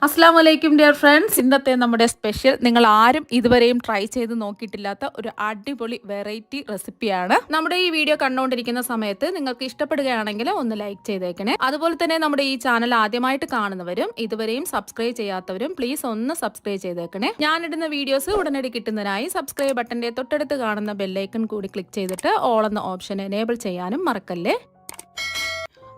അസ്സാം വലൈക്കും dear friends. ഇന്നത്തെ നമ്മുടെ സ്പെഷ്യൽ നിങ്ങൾ ആരും ഇതുവരെയും ട്രൈ ചെയ്ത് നോക്കിയിട്ടില്ലാത്ത ഒരു അടിപൊളി വെറൈറ്റി റെസിപ്പിയാണ്. നമ്മുടെ ഈ വീഡിയോ കണ്ടുകൊണ്ടിരിക്കുന്ന സമയത്ത് നിങ്ങൾക്ക് ഇഷ്ടപ്പെടുകയാണെങ്കിൽ ഒന്ന് ലൈക്ക് ചെയ്തേക്കണേ. അതുപോലെ തന്നെ നമ്മുടെ ഈ ചാനൽ ആദ്യമായിട്ട് കാണുന്നവരും ഇതുവരെയും സബ്സ്ക്രൈബ് ചെയ്യാത്തവരും പ്ലീസ് ഒന്ന് സബ്സ്ക്രൈബ് ചെയ്തേക്കണേ. ഞാനിടുന്ന വീഡിയോസ് ഉടനടി കിട്ടുന്നതിനായി സബ്സ്ക്രൈബ് ബട്ടന്റെ തൊട്ടടുത്ത് കാണുന്ന ബെല്ലൈക്കൺ കൂടി ക്ലിക്ക് ചെയ്തിട്ട് ഓൾ എന്ന ഓപ്ഷൻ എനേബിൾ ചെയ്യാനും മറക്കല്ലേ.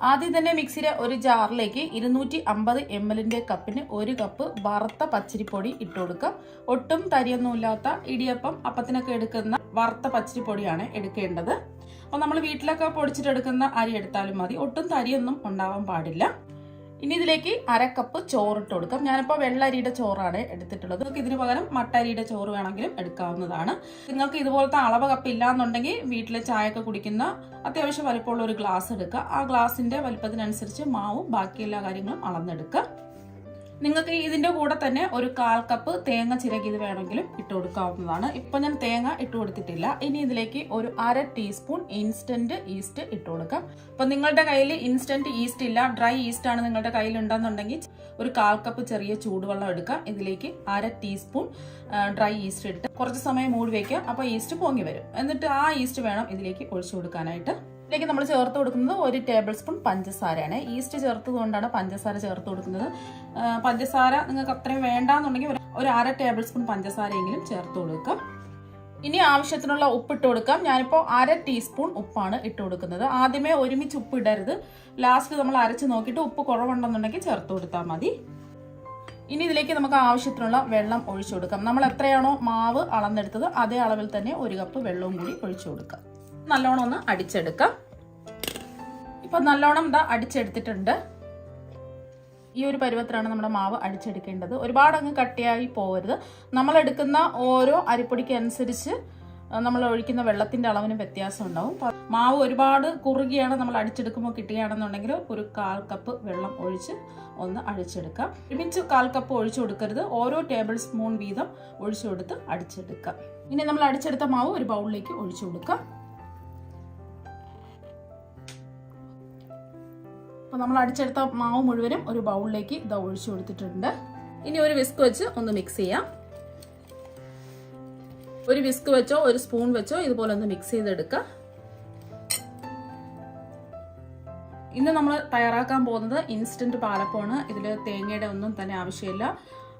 ആദ്യം തന്നെ മിക്സിയുടെ ഒരു ജാറിലേക്ക് 250 ml കപ്പിന് 1 കപ്പ് വറുത്ത പച്ചരിപ്പൊടി ഇട്ട് കൊടുക്കാം. ഒട്ടും തരിയൊന്നുമില്ലാത്ത ഇടിയപ്പം അപ്പത്തിനൊക്കെ എടുക്കുന്ന വറുത്ത പച്ചരിപ്പൊടിയാണ് എടുക്കേണ്ടത്. അപ്പോൾ നമ്മൾ വീട്ടിലൊക്കെ പൊടിച്ചിട്ടെടുക്കുന്ന അരി എടുത്താലും മതി, ഒട്ടും തരിയൊന്നും ഉണ്ടാവാൻ പാടില്ല. ഇനി ഇതിലേക്ക് 1/2 കപ്പ് ചോറിട്ട് കൊടുക്കാം. ഞാനിപ്പോൾ വെള്ളരിയുടെ ചോറാണ് എടുത്തിട്ടുള്ളത്. നിങ്ങൾക്ക് ഇതിന് പകരം മട്ടരിയുടെ ചോറ് വേണമെങ്കിലും എടുക്കാവുന്നതാണ്. നിങ്ങൾക്ക് ഇതുപോലത്തെ അളവ് കപ്പ് ഇല്ലാന്നുണ്ടെങ്കിൽ വീട്ടിലെ ചായയൊക്കെ കുടിക്കുന്ന അത്യാവശ്യം വലുപ്പമുള്ള ഒരു ഗ്ലാസ് എടുക്കുക. ആ ഗ്ലാസിന്റെ വലുപ്പത്തിനനുസരിച്ച് മാവും ബാക്കി എല്ലാ കാര്യങ്ങളും അളന്നെടുക്കുക. നിങ്ങൾക്ക് ഇതിന്റെ കൂടെ തന്നെ ഒരു 1/4 കപ്പ് തേങ്ങ ചിരകിയത് വേണമെങ്കിലും ഇട്ട് കൊടുക്കാവുന്നതാണ്. ഇപ്പൊ ഞാൻ തേങ്ങ ഇട്ട് കൊടുത്തിട്ടില്ല. ഇനി ഇതിലേക്ക് ഒരു 1/2 ടീസ്പൂൺ ഇൻസ്റ്റന്റ് ഈസ്റ്റ് ഇട്ട് കൊടുക്കാം. അപ്പൊ നിങ്ങളുടെ കയ്യിൽ ഇൻസ്റ്റന്റ് ഈസ്റ്റ് ഇല്ല, ഡ്രൈ ഈസ്റ്റ് ആണ് നിങ്ങളുടെ കയ്യിൽ ഉണ്ടെന്നുണ്ടെങ്കിൽ ഒരു 1/4 കപ്പ് ചെറിയ ചൂടുവെള്ളം എടുക്കാം. ഇതിലേക്ക് 1/2 ടീസ്പൂൺ ഡ്രൈ ഈസ്റ്റ് ഇട്ട് കുറച്ച് സമയം മൂടി വയ്ക്കുക. അപ്പൊ ഈസ്റ്റ് പൊങ്ങി വരും. എന്നിട്ട് ആ ഈസ്റ്റ് വേണം ഇതിലേക്ക് ഒഴിച്ചു കൊടുക്കാനായിട്ട്. ഇതിലേക്ക് നമ്മൾ ചേർത്ത് കൊടുക്കുന്നത് 1 ടേബിൾ സ്പൂൺ പഞ്ചസാരയാണ്. ഈസ്റ്റ് ചേർത്തത് കൊണ്ടാണ് പഞ്ചസാര ചേർത്ത് കൊടുക്കുന്നത്. പഞ്ചസാര നിങ്ങൾക്ക് അത്രയും വേണ്ടാന്നുണ്ടെങ്കിൽ ഒരു 1/2 ടേബിൾ സ്പൂൺ പഞ്ചസാരയെങ്കിലും ചേർത്ത് കൊടുക്കാം. ഇനി ആവശ്യത്തിനുള്ള ഉപ്പ് ഇട്ട് കൊടുക്കാം. ഞാനിപ്പോൾ 1/2 ടീസ്പൂൺ ഉപ്പാണ് ഇട്ട് കൊടുക്കുന്നത്. ആദ്യമേ ഒരുമിച്ച് ഉപ്പ് ഇടരുത്, ലാസ്റ്റ് നമ്മൾ അരച്ച് നോക്കിയിട്ട് ഉപ്പ് കുറവുണ്ടെന്നുണ്ടെങ്കിൽ ചേർത്ത് കൊടുത്താൽ മതി. ഇനി ഇതിലേക്ക് നമുക്ക് ആവശ്യത്തിനുള്ള വെള്ളം ഒഴിച്ചു കൊടുക്കാം. നമ്മൾ എത്രയാണോ മാവ് അളന്നെടുത്തത് അതേ അളവിൽ തന്നെ 1 കപ്പ് വെള്ളവും കൂടി ഒഴിച്ചു കൊടുക്കാം. നല്ലോണം ഒന്ന് അടിച്ചെടുക്കാം. ഇപ്പൊ നല്ലോണം അടിച്ചെടുത്തിട്ടുണ്ട്. ഈ ഒരു പരുവത്തിലാണ് നമ്മുടെ മാവ് അടിച്ചെടുക്കേണ്ടത്. ഒരുപാട് അങ്ങ് കട്ടിയായി പോകരുത്. നമ്മൾ എടുക്കുന്ന ഓരോ അരിപ്പൊടിക്ക് അനുസരിച്ച് നമ്മൾ ഒഴിക്കുന്ന വെള്ളത്തിന്റെ അളവിന് വ്യത്യാസം ഉണ്ടാവും. മാവ് ഒരുപാട് കുറുകിയാണ് നമ്മൾ അടിച്ചെടുക്കുമ്പോൾ കിട്ടുകയാണെന്നുണ്ടെങ്കിൽ ഒരു 1/4 കപ്പ് വെള്ളം ഒഴിച്ച് ഒന്ന് അടിച്ചെടുക്കാം. ഒരുമിച്ച് 1/4 കപ്പ് ഒഴിച്ചു കൊടുക്കരുത്, ഓരോ ടേബിൾ സ്പൂൺ വീതം ഒഴിച്ചു കൊടുത്ത് അടിച്ചെടുക്കാം. ഇനി നമ്മൾ അടിച്ചെടുത്ത മാവ് ഒരു ബൗളിലേക്ക് ഒഴിച്ചു കൊടുക്കാം. അപ്പോൾ നമ്മൾ അടിച്ചെടുത്ത മാവ് മുഴുവനും ഒരു ബൗളിലേക്ക് ഇത് ഒഴിച്ചു കൊടുത്തിട്ടുണ്ട്. ഇനി ഒരു വിസ്ക് വെച്ച് ഒന്ന് മിക്സ് ചെയ്യാം. ഒരു വിസ്ക് വെച്ചോ ഒരു സ്പൂൺ വെച്ചോ ഇതുപോലെ ഒന്ന് മിക്സ് ചെയ്തെടുക്കാം. ഇന്ന് നമ്മൾ തയ്യാറാക്കാൻ പോകുന്നത് ഇൻസ്റ്റന്റ് പാലപ്പമാണ്. ഇതിൽ തേങ്ങയുടെ ഒന്നും തന്നെ ആവശ്യമില്ല.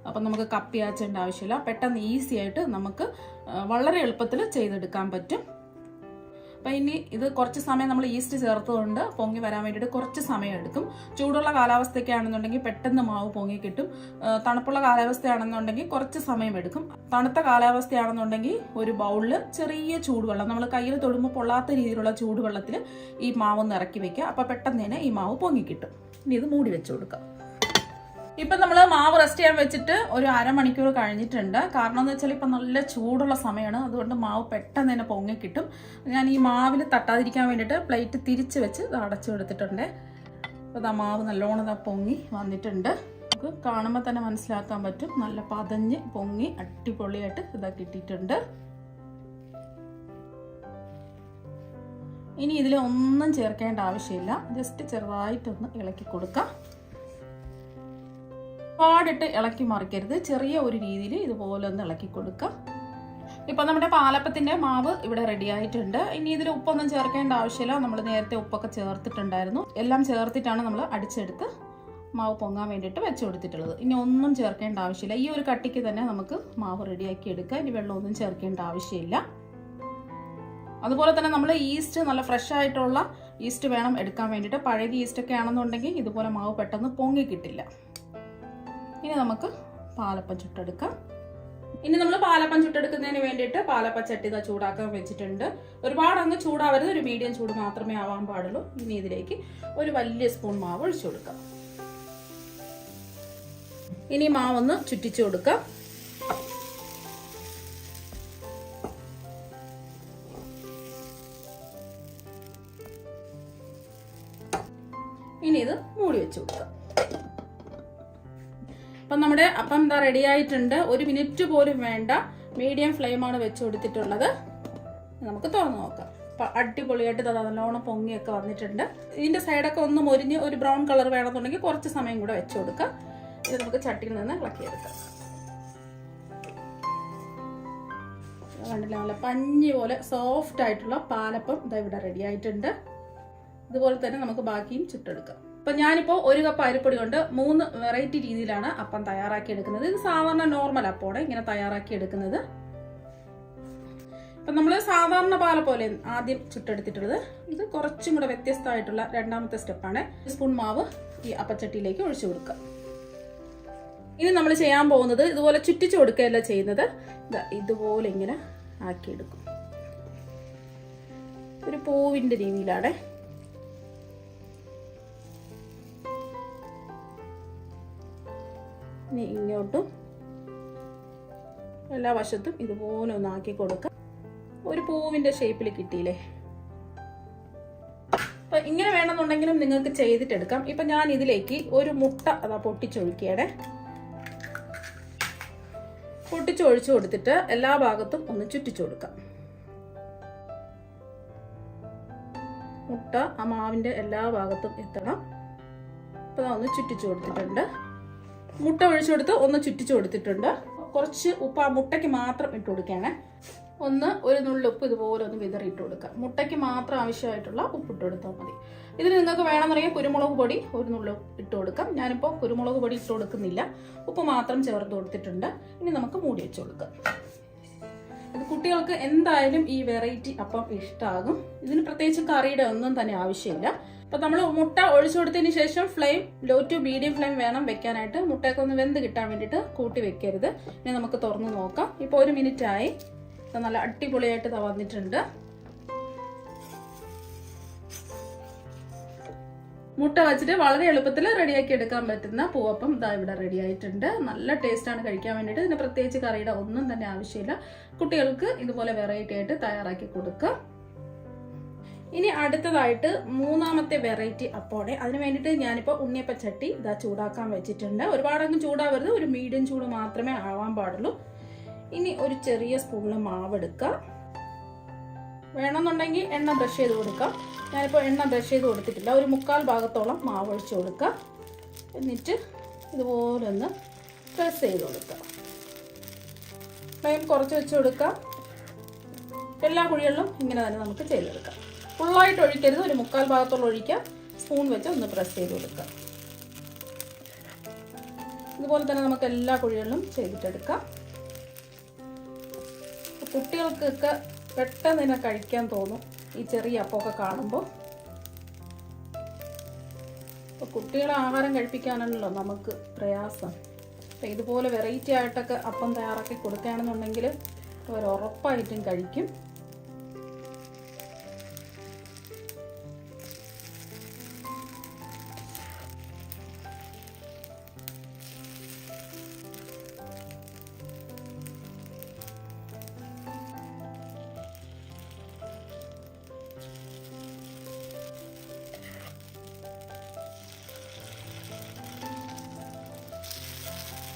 അപ്പം നമുക്ക് കപ്പിയാച്ചേണ്ട ആവശ്യമില്ല. പെട്ടെന്ന് ഈസി ആയിട്ട് നമുക്ക് വളരെ എളുപ്പത്തിൽ ചെയ്തെടുക്കാൻ പറ്റും. അപ്പം ഇനി ഇത് കുറച്ച് സമയം നമ്മൾ ഈസ്റ്റ് ചേർത്തുകൊണ്ട് പൊങ്ങി വരാൻ വേണ്ടിയിട്ട് കുറച്ച് സമയം എടുക്കും. ചൂടുള്ള കാലാവസ്ഥയ്ക്കാണെന്നുണ്ടെങ്കിൽ പെട്ടെന്ന് മാവ് പൊങ്ങി കിട്ടും. തണുപ്പുള്ള കാലാവസ്ഥയാണെന്നുണ്ടെങ്കിൽ കുറച്ച് സമയം എടുക്കും. തണുത്ത കാലാവസ്ഥയാണെന്നുണ്ടെങ്കിൽ ഒരു ബൗളിൽ ചെറിയ ചൂടുവെള്ളം, നമ്മൾ കയ്യിൽ തൊടുമ്പോൾ പൊള്ളാത്ത രീതിയിലുള്ള ചൂടുവെള്ളത്തിൽ ഈ മാവ് ഇറക്കി വെക്കുക. അപ്പം പെട്ടെന്ന് തന്നെ ഈ മാവ് പൊങ്ങി കിട്ടും. ഇനി ഇത് മൂടി വെച്ച് കൊടുക്കാം. ഇപ്പൊ നമ്മൾ മാവ് റെസ്റ്റ് ചെയ്യാൻ വെച്ചിട്ട് ഒരു 1/2 മണിക്കൂർ കഴിഞ്ഞിട്ടുണ്ട്. കാരണം എന്ന് വെച്ചാൽ ഇപ്പൊ നല്ല ചൂടുള്ള സമയമാണ്, അതുകൊണ്ട് മാവ് പെട്ടെന്ന് തന്നെ പൊങ്ങി കിട്ടും. ഞാൻ ഈ മാവിൽ തട്ടാതിരിക്കാൻ വേണ്ടിയിട്ട് പ്ലേറ്റ് തിരിച്ച് വെച്ച് അടച്ചു കൊടുത്തിട്ടുണ്ട്. അപ്പോൾ മാവ് നല്ലോണം പൊങ്ങി വന്നിട്ടുണ്ട്. നമുക്ക് കാണുമ്പോൾ തന്നെ മനസ്സിലാക്കാൻ പറ്റും, നല്ല പതഞ്ഞ് പൊങ്ങി അടിപൊളിയായിട്ട് ഇതാ കിട്ടിയിട്ടുണ്ട്. ഇനി ഇതിൽ ഒന്നും ചേർക്കേണ്ട ആവശ്യമില്ല, ജസ്റ്റ് ചെറുതായിട്ടൊന്ന് ഇളക്കി കൊടുക്കാം. പാടിട്ട് ഇളക്കി മറിക്കരുത്, ചെറിയ ഒരു രീതിയിൽ ഇതുപോലെ ഒന്ന് ഇളക്കി കൊടുക്കുക. ഇപ്പൊ നമ്മുടെ പാലപ്പത്തിന്റെ മാവ് ഇവിടെ റെഡി ആയിട്ടുണ്ട്. ഇനി ഇതിൽ ഉപ്പൊന്നും ചേർക്കേണ്ട ആവശ്യമില്ല, നമ്മൾ നേരത്തെ ഉപ്പൊക്കെ ചേർത്തിട്ടുണ്ടായിരുന്നു. എല്ലാം ചേർത്തിട്ടാണ് നമ്മൾ അടിച്ചെടുത്ത് മാവ് പൊങ്ങാൻ വേണ്ടിയിട്ട് വെച്ച് കൊടുത്തിട്ടുള്ളത്. ഇനി ഒന്നും ചേർക്കേണ്ട ആവശ്യമില്ല. ഈ ഒരു കട്ടിക്ക് തന്നെ നമുക്ക് മാവ് റെഡിയാക്കി എടുക്കാം. ഇനി വെള്ളമൊന്നും ചേർക്കേണ്ട ആവശ്യമില്ല. അതുപോലെ തന്നെ നമ്മൾ ഈസ്റ്റ് നല്ല ഫ്രഷ് ആയിട്ടുള്ള ഈസ്റ്റ് വേണം എടുക്കാൻ വേണ്ടിയിട്ട്. പഴയ ഈസ്റ്റ് ഒക്കെ ആണെന്നുണ്ടെങ്കിൽ ഇതുപോലെ മാവ് പെട്ടെന്ന് പൊങ്ങി കിട്ടില്ല. ഇനി നമുക്ക് പാലപ്പം ചുട്ടെടുക്കാം. ഇനി നമ്മൾ പാലപ്പം ചുട്ടെടുക്കുന്നതിന് വേണ്ടിയിട്ട് പാലപ്പ ചട്ടി ചൂടാക്കാൻ വെച്ചിട്ടുണ്ട്. ഒരുപാട് അങ്ങ് ചൂടാവരുത്, ഒരു മീഡിയം ചൂട് മാത്രമേ ആവാൻ പാടുള്ളൂ. ഇനി ഇതിലേക്ക് ഒരു വലിയ സ്പൂൺ മാവ് ഒഴിച്ചു കൊടുക്കാം. ഇനി മാവൊന്ന് ചുറ്റിച്ചു കൊടുക്കാം. ഇനി ഇത് മൂടി വെച്ച് കൊടുക്കാം. അപ്പം നമ്മുടെ അപ്പം എന്താ റെഡി ആയിട്ടുണ്ട്. 1 മിനിറ്റ് പോലും വേണ്ട, മീഡിയം ഫ്ലെയിമാണ് വെച്ച് കൊടുത്തിട്ടുള്ളത്. നമുക്ക് തുറന്നു നോക്കാം. അപ്പം അടിപൊളിയായിട്ട് നല്ലോണം പൊങ്ങിയൊക്കെ വന്നിട്ടുണ്ട്. ഇതിന്റെ സൈഡൊക്കെ ഒന്ന് മൊരിഞ്ഞ് ഒരു ബ്രൗൺ കളർ വേണമെന്നുണ്ടെങ്കിൽ കുറച്ച് സമയം കൂടെ വെച്ച് കൊടുക്കാം. ഇത് നമുക്ക് ചട്ടിയിൽ നിന്ന് ഇളക്കിയെടുക്കാം. കണ്ടില്ല, നല്ല പഞ്ഞി പോലെ സോഫ്റ്റ് ആയിട്ടുള്ള പാലപ്പം ഇതാ ഇവിടെ റെഡി ആയിട്ടുണ്ട്. ഇതുപോലെ തന്നെ നമുക്ക് ബാക്കിയും ചുട്ടെടുക്കാം. അപ്പൊ ഞാനിപ്പോൾ 1 കപ്പ് അരിപ്പൊടി കൊണ്ട് 3 വെറൈറ്റി രീതിയിലാണ് അപ്പം തയ്യാറാക്കി എടുക്കുന്നത്. ഇത് സാധാരണ നോർമൽ അപ്പോടെ ഇങ്ങനെ തയ്യാറാക്കി എടുക്കുന്നത്. അപ്പൊ നമ്മൾ സാധാരണ പാല പോലെ ആദ്യം ചുട്ടെടുത്തിട്ടുള്ളത്. ഇത് കുറച്ചും കൂടെ വ്യത്യസ്തമായിട്ടുള്ള രണ്ടാമത്തെ സ്റ്റെപ്പാണ്. 1 സ്പൂൺ മാവ് ഈ അപ്പച്ചട്ടിയിലേക്ക് ഒഴിച്ചു കൊടുക്കുക. ഇനി നമ്മൾ ചെയ്യാൻ പോകുന്നത് ഇതുപോലെ ചുറ്റിച്ചു കൊടുക്കുകയല്ല ചെയ്യുന്നത്, ഇതുപോലെ ഇങ്ങനെ ആക്കിയെടുക്കും. ഒരു പൂവിന്റെ രീതിയിലാണ്. ഇനി ഇങ്ങോട്ടും എല്ലാ വശത്തും ഇതുപോലെ ഒന്ന് ആക്കി കൊടുക്കാം. ഒരു പൂവിന്റെ ഷേപ്പിൽ കിട്ടിയില്ലേ. അപ്പൊ ഇങ്ങനെ വേണമെന്നുണ്ടെങ്കിലും നിങ്ങൾക്ക് ചെയ്തിട്ടെടുക്കാം. ഇപ്പൊ ഞാൻ ഇതിലേക്ക് ഒരു മുട്ട അതാ പൊട്ടിച്ചൊഴിക്കുകയാണ്. പൊട്ടിച്ചൊഴിച്ചു കൊടുത്തിട്ട് എല്ലാ ഭാഗത്തും ഒന്ന് ചുറ്റിച്ചു കൊടുക്കാം. മുട്ട ആ മാവിന്റെ എല്ലാ ഭാഗത്തും എത്തണം. അപ്പൊ ഒന്ന് ചുറ്റിച്ചു കൊടുത്തിട്ടുണ്ട്. മുട്ട ഒഴിച്ചു കൊടുത്ത് ഒന്ന് ചുറ്റിച്ചു കൊടുത്തിട്ടുണ്ട്. കുറച്ച് ഉപ്പ് ആ മുട്ടയ്ക്ക് മാത്രം ഇട്ട് കൊടുക്കുകയാണ്. ഒരു നുള്ളുപ്പ് ഇതുപോലെ ഒന്ന് വിതറിയിട്ട് കൊടുക്കുക. മുട്ടയ്ക്ക് മാത്രം ആവശ്യമായിട്ടുള്ള ഉപ്പ് ഇട്ട് കൊടുത്താൽ മതി. ഇതിന് നിങ്ങൾക്ക് വേണമെന്നുണ്ടെങ്കിൽ കുരുമുളക് പൊടി 1 നുള്ളു ഇട്ട് കൊടുക്കാം. ഞാനിപ്പോൾ കുരുമുളക് പൊടി ഇട്ട് കൊടുക്കുന്നില്ല, ഉപ്പ് മാത്രം ചേർത്ത് കൊടുത്തിട്ടുണ്ട്. ഇനി നമുക്ക് മൂടി വെച്ച് കൊടുക്കാം. ഇത് കുട്ടികൾക്ക് എന്തായാലും ഈ വെറൈറ്റി അപ്പം ഇഷ്ടമാകും. ഇതിന് പ്രത്യേകിച്ച് കറിയുടെ ഒന്നും തന്നെ ആവശ്യമില്ല. അപ്പൊ നമ്മൾ മുട്ട ഒഴിച്ചു കൊടുത്തതിന് ശേഷം flame low to medium flame വേണം വെക്കാനായിട്ട്. മുട്ടയൊക്കെ ഒന്ന് വെന്ത് കിട്ടാൻ വേണ്ടിയിട്ട് കൂട്ടി വെക്കരുത്. ഇനി നമുക്ക് തുറന്ന് നോക്കാം. ഇപ്പോൾ 1 മിനിറ്റ് ആയി. നല്ല അടിപൊളിയായിട്ട് വന്നിട്ടുണ്ട്. മുട്ട വെച്ചിട്ട് വളരെ എളുപ്പത്തിൽ റെഡിയാക്കി എടുക്കാൻ പറ്റുന്ന പൂവപ്പം ഇതാ ഇവിടെ റെഡി ആയിട്ടുണ്ട്. നല്ല ടേസ്റ്റ് ആണ് കഴിക്കാൻ വേണ്ടിയിട്ട്. ഇതിന് പ്രത്യേകിച്ച് കറിയുടെ ഒന്നും തന്നെ ആവശ്യമില്ല. കുട്ടികൾക്ക് ഇതുപോലെ വെറൈറ്റി ആയിട്ട് തയ്യാറാക്കി കൊടുക്കുക. ഇനി അടുത്തതായിട്ട് 3ാമത്തെ വെറൈറ്റി അപ്പോടെ. അതിന് വേണ്ടിയിട്ട് ഞാനിപ്പോൾ ഉണ്ണിയപ്പച്ചട്ടി ഇതാ ചൂടാക്കാൻ വെച്ചിട്ടുണ്ട്. ഒരുപാടങ്ങ് ചൂടാവരുത്, ഒരു മീഡിയം ചൂട് മാത്രമേ ആവാൻ പാടുള്ളൂ. ഇനി ഒരു ചെറിയ സ്പൂണിൽ മാവ് എടുക്കുക. വേണമെന്നുണ്ടെങ്കിൽ എണ്ണ ബ്രഷ് ചെയ്ത് കൊടുക്കാം. ഞാനിപ്പോൾ എണ്ണ ബ്രഷ് ചെയ്ത് കൊടുത്തിട്ടില്ല. ഒരു 1/4 ഭാഗത്തോളം മാവ് ഒഴിച്ചു കൊടുക്കുക. എന്നിട്ട് ഇതുപോലെ ഒന്ന് പ്രസ് ചെയ്ത് കൊടുക്കുക. ഫ്ലെയിം കുറച്ച് വെച്ച് കൊടുക്കുക. എല്ലാ കുഴികളിലും ഇങ്ങനെ തന്നെ നമുക്ക് ചെയ്തെടുക്കാം. ഫുള്ളായിട്ട് ഒഴിക്കരുത്, ഒരു 1/4 ഭാഗത്തോളം ഒഴിക്കുക. സ്പൂൺ വെച്ച് ഒന്ന് പ്രസ് ചെയ്ത് കൊടുക്കുക. ഇതുപോലെ തന്നെ നമുക്ക് എല്ലാ കുഴികളിലും ചെയ്തിട്ടെടുക്കാം. കുട്ടികൾക്കൊക്കെ പെട്ടെന്ന് തന്നെ കഴിക്കാൻ തോന്നും ഈ ചെറിയ അപ്പമൊക്കെ കാണുമ്പോൾ. അപ്പോൾ കുട്ടികളെ ആഹാരം കഴിപ്പിക്കാനാണല്ലോ നമുക്ക് പ്രയാസം. അപ്പം ഇതുപോലെ വെറൈറ്റി ആയിട്ടൊക്കെ അപ്പം തയ്യാറാക്കി കൊടുക്കുകയാണെന്നുണ്ടെങ്കിൽ അവർ ഉറപ്പായിട്ടും കഴിക്കും.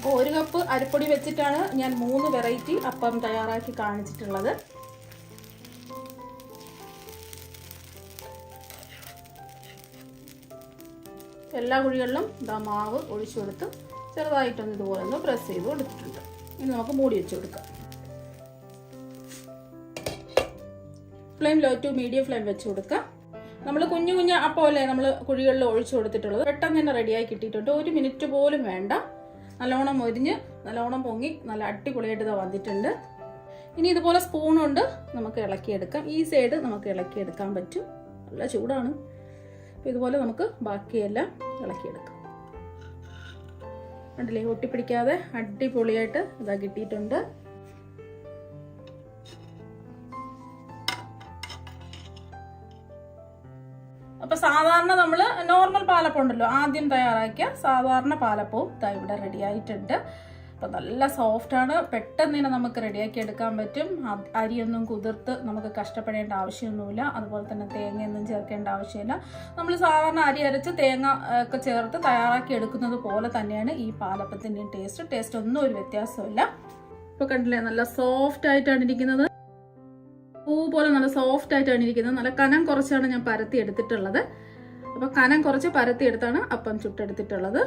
അപ്പോൾ 1 കപ്പ് അരിപ്പൊടി വെച്ചിട്ടാണ് ഞാൻ 3 വെറൈറ്റി അപ്പം തയ്യാറാക്കി കാണിച്ചിട്ടുള്ളത്. എല്ലാ കുഴികളിലും മാവ് ഒഴിച്ചു കൊടുത്ത് ചെറുതായിട്ടൊന്ന് ഇതുപോലെ ഒന്ന് പ്രസ് ചെയ്ത് കൊടുത്തിട്ടുണ്ട്. ഇനി നമുക്ക് മൂടി വെച്ച് കൊടുക്കാം. Flame low to medium flame വെച്ച് കൊടുക്കാം. നമ്മൾ കുഞ്ഞു കുഞ്ഞു അപ്പമല്ലേ നമ്മൾ കുഴികളിൽ ഒഴിച്ചു കൊടുത്തിട്ടുള്ളത്. പെട്ടെന്ന് തന്നെ റെഡിയായി കിട്ടിയിട്ടുണ്ട്. 1 മിനിറ്റ് പോലും വേണ്ട. നല്ലോണം മൊരിഞ്ഞ് നല്ലോണം പൊങ്ങി നല്ല അടിപൊളിയായിട്ട് ഇത് വന്നിട്ടുണ്ട്. ഇനി ഇതുപോലെ സ്പൂൺ കൊണ്ട് നമുക്ക് ഇളക്കിയെടുക്കാം. ഈ സൈഡ് നമുക്ക് ഇളക്കിയെടുക്കാൻ പറ്റും. നല്ല ചൂടാണ്. അപ്പോൾ ഇതുപോലെ നമുക്ക് ബാക്കിയെല്ലാം ഇളക്കിയെടുക്കാം. കണ്ടില്ലേ, ഒട്ടിപ്പിടിക്കാതെ അടിപൊളിയായിട്ട് ഇതാ കിട്ടിയിട്ടുണ്ട്. അപ്പൊ സാധാരണ നമ്മൾ നോർമൽ പാലപ്പം ഉണ്ടല്ലോ, ആദ്യം തയ്യാറാക്കിയ സാധാരണ പാലപ്പവും ഇവിടെ റെഡി ആയിട്ടുണ്ട്. അപ്പൊ നല്ല സോഫ്റ്റ് ആണ്. പെട്ടെന്ന് തന്നെ നമുക്ക് റെഡിയാക്കി എടുക്കാൻ പറ്റും. അരിയൊന്നും കുതിർത്ത് നമുക്ക് കഷ്ടപ്പെടേണ്ട ആവശ്യമൊന്നുമില്ല. അതുപോലെ തന്നെ തേങ്ങയൊന്നും ചേർക്കേണ്ട ആവശ്യമില്ല. നമ്മൾ സാധാരണ അരി അരച്ച് തേങ്ങ ഒക്കെ ചേർത്ത് തയ്യാറാക്കി എടുക്കുന്നത് പോലെ തന്നെയാണ് ഈ പാലപ്പത്തിൻ്റെ ടേസ്റ്റ് ഒന്നും ഒരു വ്യത്യാസമില്ല. ഇപ്പൊ കണ്ടില്ലേ, നല്ല സോഫ്റ്റ് ആയിട്ടാണ് ഇരിക്കുന്നത്. പൂ പോലെ നല്ല സോഫ്റ്റ് ആയിട്ടാണ് ഇരിക്കുന്നത്. നല്ല കനം കുറച്ചാണ് ഞാൻ പരത്തി എടുത്തിട്ടുള്ളത്. അപ്പൊ കനം കുറച്ച് പരത്തി എടുത്താണ് അപ്പം ചുട്ടെടുത്തിട്ടുള്ളത്.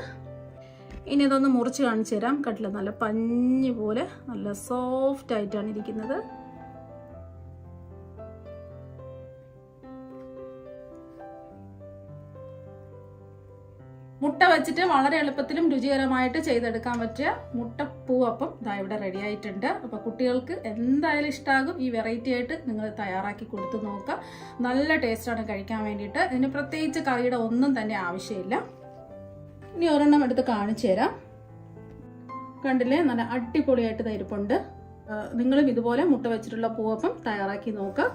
ഇനി ഇതൊന്ന് മുറിച്ച് കാണിച്ചു തരാം. കട്ടില്ല നല്ല പഞ്ഞി പോലെ നല്ല സോഫ്റ്റ് ആയിട്ടാണ് ഇരിക്കുന്നത്. മുട്ട വെച്ചിട്ട് വളരെ എളുപ്പത്തിലും രുചികരമായിട്ട് ചെയ്തെടുക്കാൻ പറ്റിയ മുട്ടപ്പൂവപ്പം ഇതാ ഇവിടെ റെഡി ആയിട്ടുണ്ട്. അപ്പോൾ കുട്ടികൾക്ക് എന്തായാലും ഇഷ്ടമാകും. ഈ വെറൈറ്റി ആയിട്ട് നിങ്ങൾ തയ്യാറാക്കി കൊടുത്തു നോക്കുക. നല്ല ടേസ്റ്റാണ് കഴിക്കാൻ വേണ്ടിയിട്ട്. ഇതിന് പ്രത്യേകിച്ച് കറിയുടെ ഒന്നും തന്നെ ആവശ്യമില്ല. ഇനി ഒരെണ്ണം എടുത്ത് കാണിച്ചു തരാം. കണ്ടില്ലേ, നല്ല അടിപൊളിയായിട്ട് തരുപ്പുണ്ട്. നിങ്ങളും ഇതുപോലെ മുട്ട വെച്ചിട്ടുള്ള പൂവപ്പം തയ്യാറാക്കി നോക്കുക.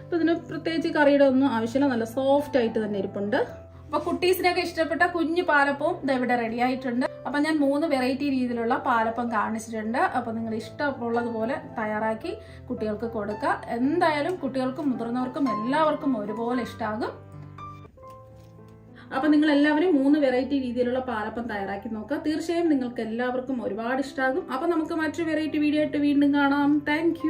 അപ്പോൾ ഇതിന് പ്രത്യേകിച്ച് കറിയുടെ ഒന്നും ആവശ്യമില്ല. നല്ല സോഫ്റ്റ് ആയിട്ട് തന്നെ ഇരിപ്പുണ്ട്. അപ്പൊ കുട്ടീസിനൊക്കെ ഇഷ്ടപ്പെട്ട കുഞ്ഞു പാലപ്പവും ഇവിടെ റെഡി ആയിട്ടുണ്ട്. അപ്പൊ ഞാൻ 3 വെറൈറ്റി രീതിയിലുള്ള പാലപ്പം കാണിച്ചിട്ടുണ്ട്. അപ്പൊ നിങ്ങൾ ഇഷ്ടമുള്ളതുപോലെ തയ്യാറാക്കി കുട്ടികൾക്ക് കൊടുക്കുക. എന്തായാലും കുട്ടികൾക്കും മുതിർന്നവർക്കും എല്ലാവർക്കും ഒരുപോലെ ഇഷ്ടമാകും. അപ്പൊ നിങ്ങൾ എല്ലാവരും 3 വെറൈറ്റി രീതിയിലുള്ള പാലപ്പം തയ്യാറാക്കി നോക്കുക. തീർച്ചയായും നിങ്ങൾക്ക് എല്ലാവർക്കും ഒരുപാട് ഇഷ്ടമാകും. അപ്പൊ നമുക്ക് മറ്റൊരു വെറൈറ്റി വീഡിയോ ആയിട്ട് വീണ്ടും കാണാം. താങ്ക്